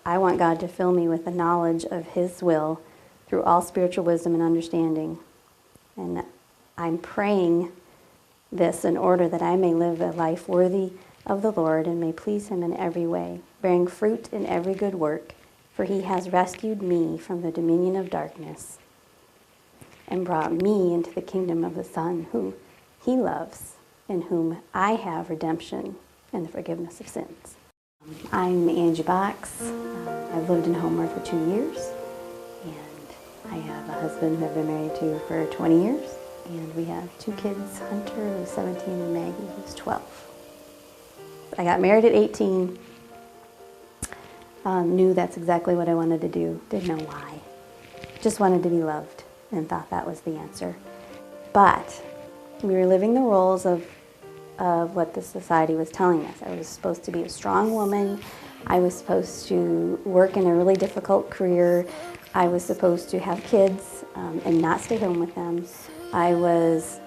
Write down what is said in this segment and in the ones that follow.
I want God to fill me with the knowledge of His will through all spiritual wisdom and understanding. And I'm praying this in order that I may live a life worthy of the Lord and may please Him in every way, bearing fruit in every good work, for He has rescued me from the dominion of darkness and brought me into the kingdom of the Son whom He loves, in whom I have redemption and the forgiveness of sins. I'm Angie Box. I've lived in Homer for 2 years, and I have a husband who I've been married to for 20 years, and we have 2 kids, Hunter, who's 17, and Maggie, who's 12. I got married at 18, knew that's exactly what I wanted to do, didn't know why. Just wanted to be loved and thought that was the answer. But we were living the roles of what the society was telling us. I was supposed to be a strong woman. I was supposed to work in a really difficult career. I was supposed to have kids and not stay home with them. I was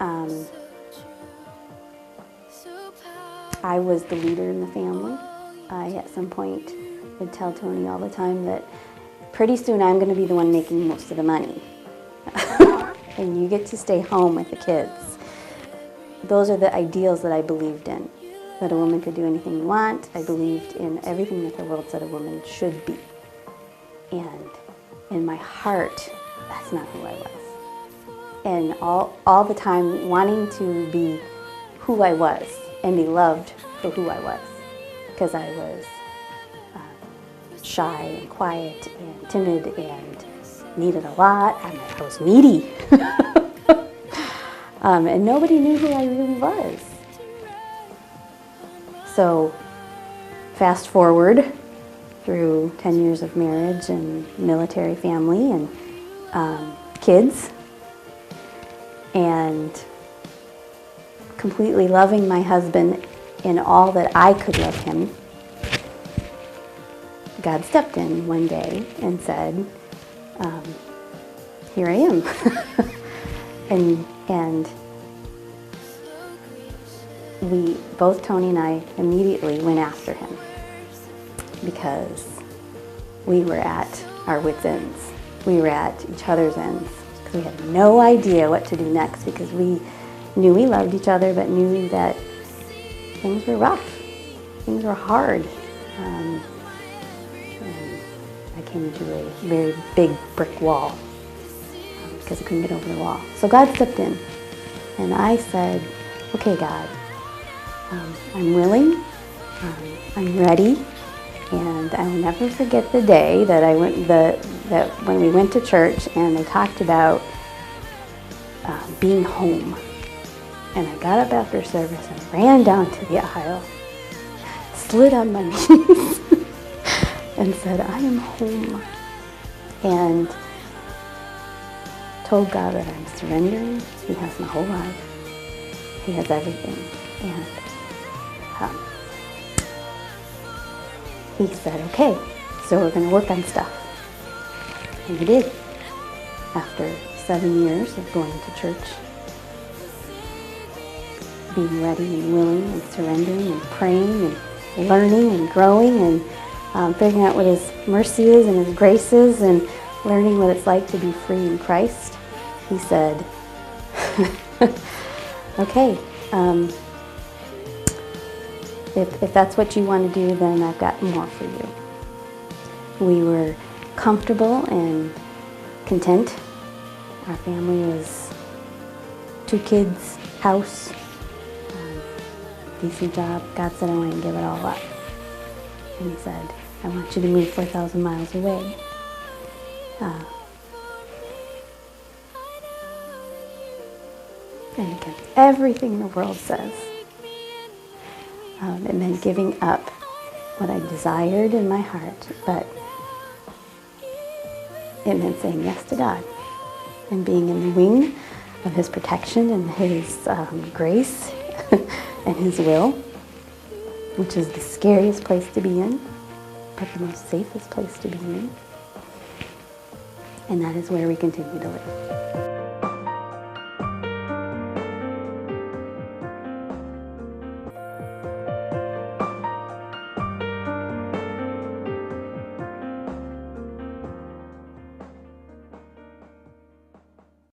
the leader in the family. I, at some point, would tell Tony all the time that pretty soon I'm going to be the one making most of the money. And you get to stay home with the kids. Those are the ideals that I believed in, that a woman could do anything you want. I believed in everything that the world said a woman should be. And in my heart, that's not who I was. And all the time wanting to be who I was and be loved for who I was. Because I was shy and quiet and timid and needed a lot. I was needy. And nobody knew who I really was. So fast forward through 10 years of marriage and military family and kids, and completely loving my husband in all that I could love him, God stepped in one day and said, here I am. And we, both Tony and I, immediately went after him because we were at our wits' ends. We were at each other's ends because we had no idea what to do next, because we knew we loved each other but knew that things were rough, things were hard. And I came into a very big brick wall because I couldn't get over the wall. So God stepped in, and I said, okay, God, I'm willing, I'm ready, and I will never forget the day that that when we went to church and they talked about being home. And I got up after service and ran down to the aisle, slid on my knees, and said, I am home. And told God that I'm surrendering. He has my whole life. He has everything. And he said, okay, so we're going to work on stuff. And we did. After 7 years of going to church, being ready and willing and surrendering and praying and learning and growing and figuring out what His mercy is and His grace is and learning what it's like to be free in Christ, He said, okay, if that's what you want to do, then I've got more for you. We were comfortable and content. Our family was 2 kids, house, decent job. God said I want to give it all up. And He said, I want you to move 4,000 miles away. And again, everything the world says. It meant giving up what I desired in my heart, but it meant saying yes to God and being in the wing of His protection and His grace and His will, which is the scariest place to be in, but the most safest place to be in. And that is where we continue to live.